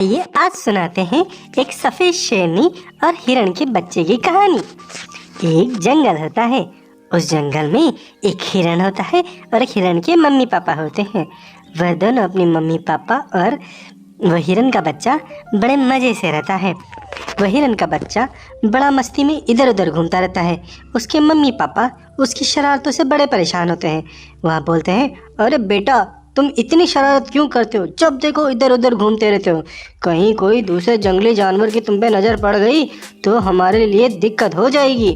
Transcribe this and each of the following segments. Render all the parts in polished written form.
ये आज सुनाते हैं एक सफेद शेरनी और हिरण के बच्चे की कहानी। एक जंगल होता है। उस जंगल में एक हिरण होता है और एक हिरण के मम्मी पापा होते हैं। वह दोनों अपनी मम्मी पापा और वह हिरण का बच्चा बड़े मज़े से रहता है। वह हिरण का बच्चा बड़ा मस्ती में इधर उधर घूमता रहता है। उसके मम्मी पापा उसकी शरारतों से बड़े परेशान होते हैं। वह बोलते हैं, अरे बेटा, तुम इतनी शरारत क्यों करते हो? जब देखो इधर उधर घूमते रहते हो। कहीं कोई दूसरे जंगली जानवर की तुम पे नज़र पड़ गई तो हमारे लिए दिक्कत हो जाएगी।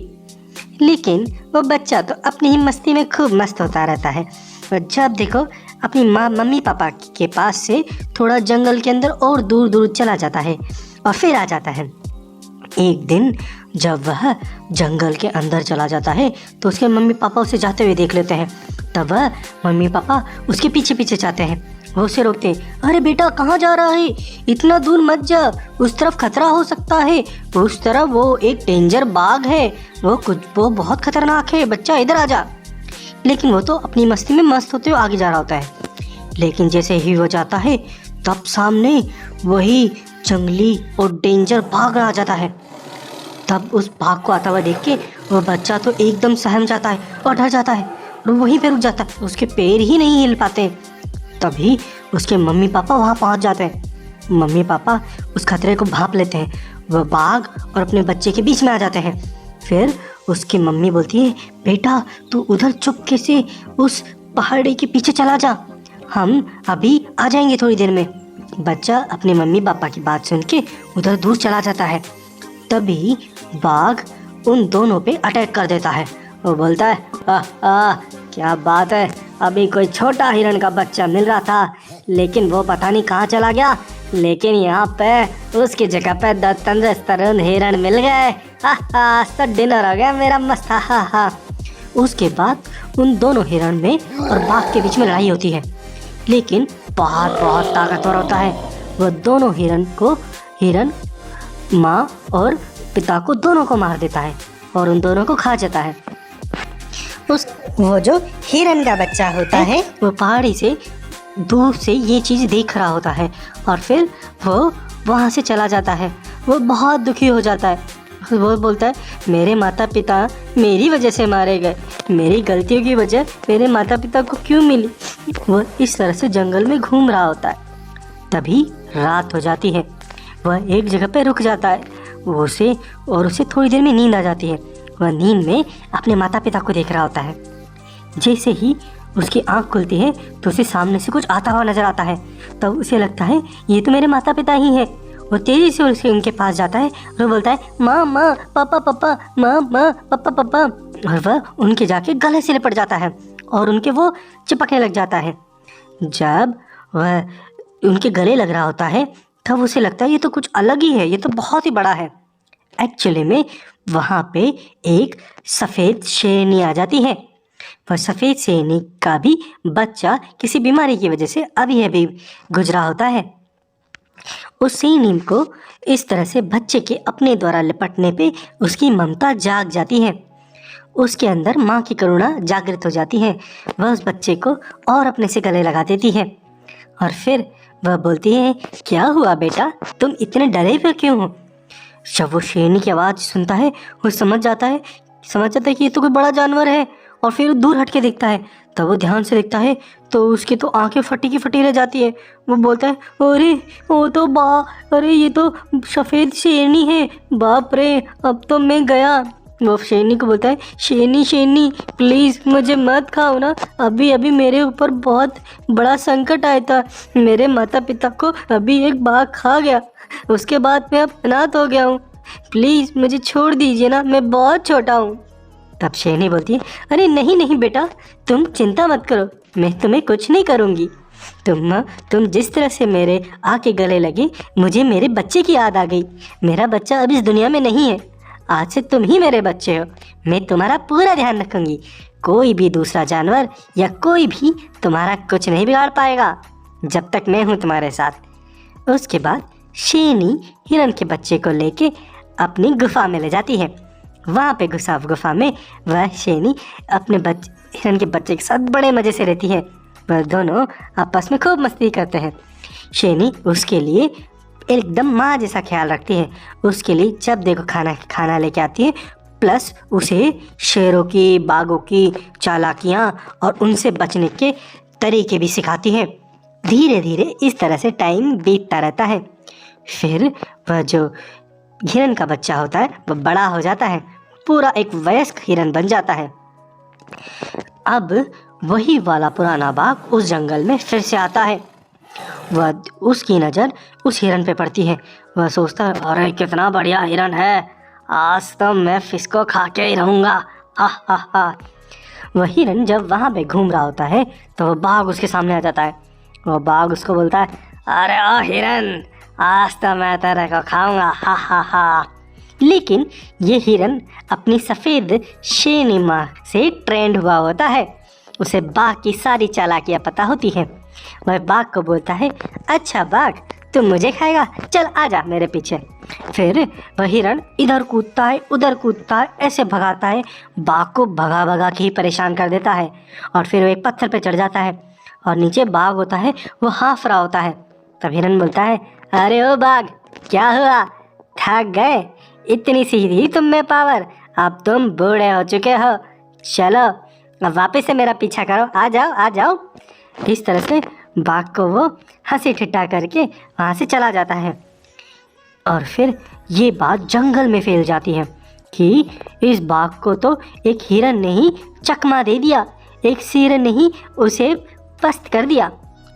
लेकिन वो बच्चा तो अपनी ही मस्ती में खूब मस्त होता रहता है और जब देखो अपनी मम्मी पापा के पास से थोड़ा जंगल के अंदर और दूर दूर चला जाता है और फिर आ जाता है। एक दिन जब वह जंगल के अंदर चला जाता है तो उसके मम्मी पापा उसे जाते हुए देख लेते हैं। तब वह मम्मी पापा उसके पीछे पीछे जाते हैं। वो उसे रोकते हैं, अरे बेटा, कहाँ जा रहा है? इतना दूर मत जा, उस तरफ खतरा हो सकता है। उस तरफ वो एक डेंजर बाघ है, वो बहुत खतरनाक है, बच्चा इधर आ जा। लेकिन वो तो अपनी मस्ती में मस्त होते हुए आगे जा रहा होता है। लेकिन जैसे ही वो जाता है तब सामने वही जंगली और डेंजर बाघ आ जाता है। तब उस बाघ को आता हुआ देख के वो बच्चा तो एकदम सहम जाता है और डर जाता है और वहीं पे रुक जाता है। उसके पैर ही नहीं हिल पाते। तभी उसके मम्मी पापा वहाँ पहुँच जाते हैं। मम्मी पापा उस खतरे को भांप लेते हैं। वह बाघ और अपने बच्चे के बीच में आ जाते हैं। फिर उसकी मम्मी बोलती है, बेटा, तू उधर चुपके से उस पहाड़ी के पीछे चला जा, हम अभी आ जाएंगे थोड़ी देर में। बच्चा अपने मम्मी पापा की बात सुन के उधर दूर चला जाता है। तभी बाघ उन दोनों पे अटैक कर देता है। वो बोलता है, क्या बात है, अभी कोई छोटा हिरण का बच्चा मिल रहा था लेकिन वो पता नहीं कहाँ चला गया, लेकिन यहाँ पे उसकी जगह पे 10 तंदुरुस्त तरुण हिरण मिल गए। आज तो डिनर हो गया मेरा मस्त। उसके बाद उन दोनों हिरण में और बाघ के बीच में लड़ाई होती है। लेकिन बाघ बहुत ताकतवर होता है। वह दोनों हिरण माँ और पिता को दोनों को मार देता है और उन दोनों को खा जाता है। वो जो हिरण का बच्चा होता है वो पहाड़ी से दूर से ये चीज़ देख रहा होता है और फिर वो वहाँ से चला जाता है। वो बहुत दुखी हो जाता है। वो बोलता है, मेरे माता पिता मेरी वजह से मारे गए, मेरी गलतियों की वजह मेरे माता पिता को क्यों मिली। वो इस तरह से जंगल में घूम रहा होता है। तभी रात हो जाती है। वह एक जगह पे रुक जाता है। उसे थोड़ी देर में नींद आ जाती है। वह नींद में अपने माता पिता को देख रहा होता है। जैसे ही उसकी आंख खुलती है तो उसे सामने से कुछ आता हुआ नजर आता है। तब उसे लगता है ये तो मेरे माता पिता ही हैं। वो तेजी से उनके पास जाता है और बोलता है, माँ माँ, पापा पापा, माँ माँ, पापा पापा। और वह उनके जाके गले से लिपट जाता है और उनके वो चिपकने लग जाता है। जब वह उनके गले लग रहा होता है तब उसे लगता है ये तो कुछ अलग ही है, ये तो बहुत ही बड़ा है। एक्चुअली में वहाँ पे एक सफ़ेद शेरनी आ जाती है। वह सफ़ेद शेरनी का भी बच्चा किसी बीमारी की वजह से अभी गुजरा होता है। उस शेरनी को इस तरह से बच्चे के अपने द्वारा लिपटने पे उसकी ममता जाग जाती है। उसके अंदर माँ की करुणा जागृत हो जाती है। वह उस बच्चे को और अपने से गले लगा देती है और फिर वह बोलती है, क्या हुआ बेटा, तुम इतने डरे हुए क्यों हो? जब वो शेरनी की आवाज़ सुनता है वो समझ जाता है कि ये तो कोई बड़ा जानवर है और फिर दूर हट के देखता है। तब वो ध्यान से देखता है तो उसकी तो आंखें फटी की फटी रह जाती है। वो बोलता है, अरे ये तो सफ़ेद शेरनी है, बाप रे, अब तो मैं गया। वो शेरनी को बोलता है, शेरनी प्लीज़ मुझे मत खाओ ना, अभी मेरे ऊपर बहुत बड़ा संकट आया था। मेरे माता पिता को अभी एक बाघ खा गया, उसके बाद मैं अब अनाथ हो गया हूँ, प्लीज़ मुझे छोड़ दीजिए ना, मैं बहुत छोटा हूँ। तब शेरनी बोलती है, अरे नहीं बेटा, तुम चिंता मत करो, मैं तुम्हें कुछ नहीं करूँगी। तुम जिस तरह से मेरे आके गले लगे, मुझे मेरे बच्चे की याद आ गई। मेरा बच्चा अब इस दुनिया में नहीं है, आज से तुम ही मेरे बच्चे हो। मैं तुम्हारा पूरा ध्यान रखूँगी। कोई भी दूसरा जानवर या कोई भी तुम्हारा कुछ नहीं बिगाड़ पाएगा जब तक मैं हूँ तुम्हारे साथ। उसके बाद शेरनी हिरण के बच्चे को लेके अपनी गुफा में ले जाती है। वहाँ पे गुफा में वह शेरनी अपने हिरण के बच्चे के साथ बड़े मज़े से रहती है। वह दोनों आपस में खूब मस्ती करते हैं। शेरनी उसके लिए एकदम माँ जैसा ख्याल रखती है। उसके लिए जब देखो खाना खाना लेके आती है, प्लस उसे शेरों की, बाघों की चालाकियाँ और उनसे बचने के तरीके भी सिखाती है। धीरे धीरे इस तरह से टाइम बीतता रहता है। फिर वह जो हिरन का बच्चा होता है वह बड़ा हो जाता है, पूरा एक वयस्क हिरन बन जाता है। अब वही वाला पुराना बाघ उस जंगल में फिर से आता है। वह उसकी नज़र उस हिरन पे पड़ती है। वह सोचता है, अरे कितना बढ़िया हिरन है, आज तो मैं फिस्को खा के ही रहूँगा, हा हा हा। वह हिरन जब वहाँ पे घूम रहा होता है तो वह बाघ उसके सामने आ जाता है। वह बाघ उसको बोलता है, अरे ओ हिरन, आज तो मैं तेरे को खाऊंगा, हा हा हा। लेकिन ये हिरन अपनी सफ़ेद शेरनी माँ से ट्रेंड हुआ होता है। उसे बाघ की सारी चालाकियाँ पता होती है। वह बाघ को बोलता है, अच्छा बाघ, तुम मुझे खाएगा, चल आजा मेरे पीछे। फिर वह हिरन इधर कूदता है, उधर कूदता है, ऐसे भगाता है, बाघ को भगा भगा के ही परेशान कर देता है। और फिर वो एक पत्थर पे चढ़ जाता है और नीचे बाघ होता है, वो हाँफ रहा होता है। तब हिरन बोलता है, अरे ओ बाघ, क्या हुआ, थक गए? इतनी सी थी तुम में पावर, अब तुम बूढ़े हो चुके हो, चलो अब वापस से मेरा पीछा करो, आ जाओ आ जाओ। इस तरह से बाघ को वो हंसी ठिठा करके वहाँ से चला जाता है। और फिर ये बात जंगल में फैल जाती है कि इस बाघ को तो एक हिरन ने ही चकमा दे दिया, एक शेर ने ही उसे पस्त कर दिया।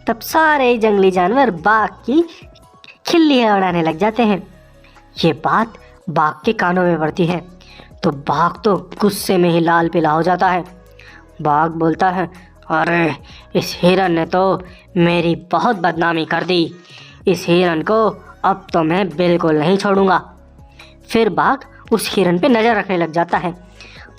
तब सारे जंगली जानवर बाघ की खिल्लियाँ उड़ाने लग जाते हैं। ये बात बाघ के कानों में पड़ती है तो बाघ तो गुस्से में ही लाल पीला हो जाता है। बाघ बोलता है, अरे इस हिरन ने तो मेरी बहुत बदनामी कर दी, इस हिरन को अब तो मैं बिल्कुल नहीं छोड़ूंगा। फिर बाघ उस हिरन पे नज़र रखने लग जाता है।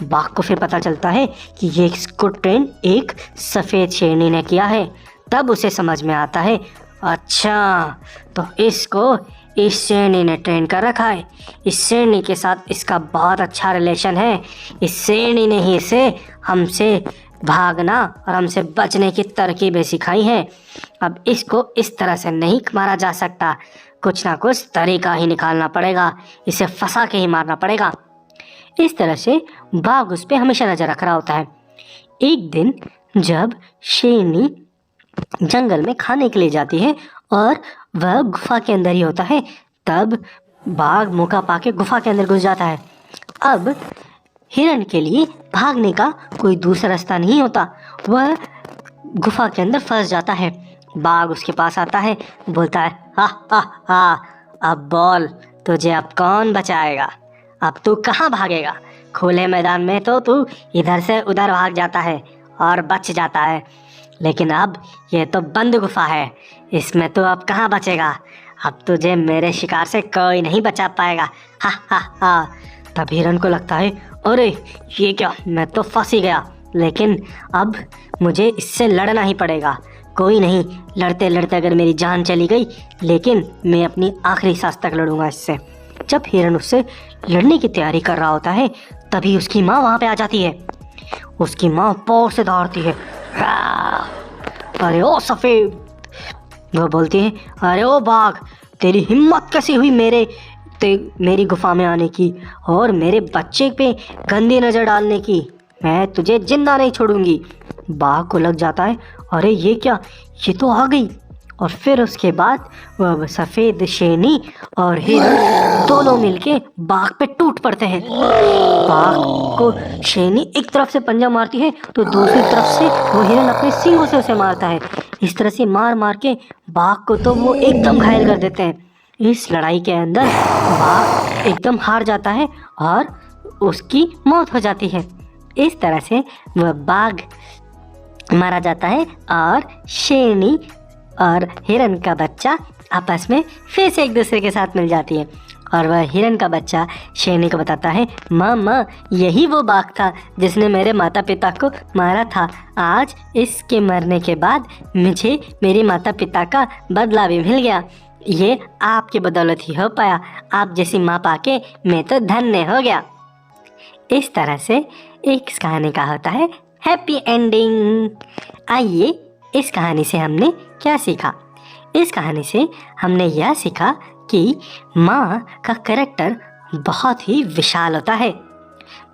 बाघ को फिर पता चलता है कि ये इसको ट्रेन एक सफ़ेद शेरनी ने किया है। तब उसे समझ में आता है, अच्छा तो इसको इस शेरनी ने ट्रेन कर रखा है, इस शेरनी के साथ इसका बहुत अच्छा रिलेशन है, इस शेरनी ने ही इसे हमसे भागना और हमसे बचने की तरकीबें सिखाई हैं। अब इसको इस तरह से नहीं मारा जा सकता, कुछ ना कुछ तरीका ही निकालना पड़ेगा, इसे फंसा के ही मारना पड़ेगा। इस तरह से बाघ उस पर हमेशा नज़र रख रहा होता है। एक दिन जब शेरनी जंगल में खाने के लिए जाती है और वह गुफा के अंदर ही होता है, तब बाघ मौका पाके गुफा के अंदर घुस जाता है। अब हिरन के लिए भागने का कोई दूसरा रास्ता नहीं होता, वह गुफा के अंदर फंस जाता है। बाघ उसके पास आता है, बोलता है, हा हा हा, अब बोल तुझे अब कौन बचाएगा, अब तू कहाँ भागेगा, खुले मैदान में तो तू इधर से उधर भाग जाता है और बच जाता है, लेकिन अब ये तो बंद गुफा है, इसमें तो अब कहाँ बचेगा, अब तुझे मेरे शिकार से कोई नहीं बचा पाएगा, हा हा हा। तब हिरन को लगता है, अरे ये क्या, मैं तो फंस ही गया, लेकिन अब मुझे इससे लड़ना ही पड़ेगा। कोई नहीं, लड़ते लड़ते अगर मेरी जान चली गई, लेकिन मैं अपनी आखिरी सांस तक लड़ूंगा इससे। जब हिरन उससे लड़ने की तैयारी कर रहा होता है, तभी उसकी माँ वहाँ पे आ जाती है। उसकी माँ जोर से दौड़ती है, अरे ओ सफ़ेद, वो बोलती है, अरे ओ बाघ, तेरी हिम्मत कैसी हुई मेरी गुफा में आने की और मेरे बच्चे पे गंदी नज़र डालने की, मैं तुझे जिंदा नहीं छोड़ूंगी। बाघ को लग जाता है, अरे ये क्या, ये तो आ गई। और फिर उसके बाद वह सफ़ेद शेरनी और हिरन दोनों मिलके बाघ पे टूट पड़ते हैं। बाघ को शेरनी एक तरफ से पंजा मारती है तो दूसरी तरफ से वो हिरन अपने सींगों से उसे मारता है। इस तरह से मार मार के बाघ को तो वो एकदम घायल कर देते हैं। इस लड़ाई के अंदर बाघ एकदम हार जाता है और उसकी मौत हो जाती है। इस तरह से वह बाघ मारा जाता है और शेरनी और हिरन का बच्चा आपस में फिर से एक दूसरे के साथ मिल जाती है। और वह हिरन का बच्चा शेरनी को बताता है, माँ यही वो बाघ था जिसने मेरे माता पिता को मारा था। आज इसके मरने के बाद मुझे मेरे माता पिता का बदला भी मिल गया। ये आपकी बदौलत ही हो पाया। आप जैसी माँ पाके मैं तो धन्य हो गया। इस तरह से एक कहानी का होता है हैप्पी एंडिंग। आइए, इस कहानी से हमने क्या सीखा? इस कहानी से हमने यह सीखा कि माँ का कैरेक्टर बहुत ही विशाल होता है।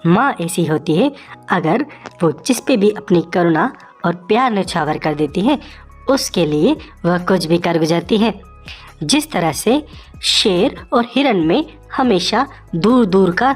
माँ ऐसी होती है, अगर वो जिस पे भी अपनी करुणा और प्यार न्यौछावर कर देती है, उसके लिए वह कुछ भी कर गुजरती है। जिस तरह से शेर और हिरन में हमेशा दूर दूर का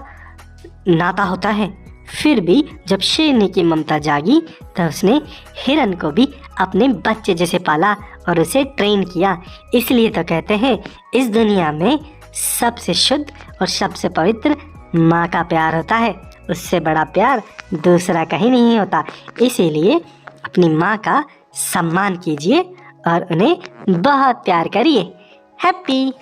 नाता होता है, फिर भी जब शेरनी की ममता जागी तो उसने हिरन को भी अपने बच्चे जैसे पाला और उसे ट्रेन किया। इसलिए तो कहते हैं इस दुनिया में सबसे शुद्ध और सबसे पवित्र माँ का प्यार होता है। उससे बड़ा प्यार दूसरा कहीं नहीं होता। इसीलिए अपनी माँ का सम्मान कीजिए और उन्हें बहुत प्यार करिए। हैप्पी।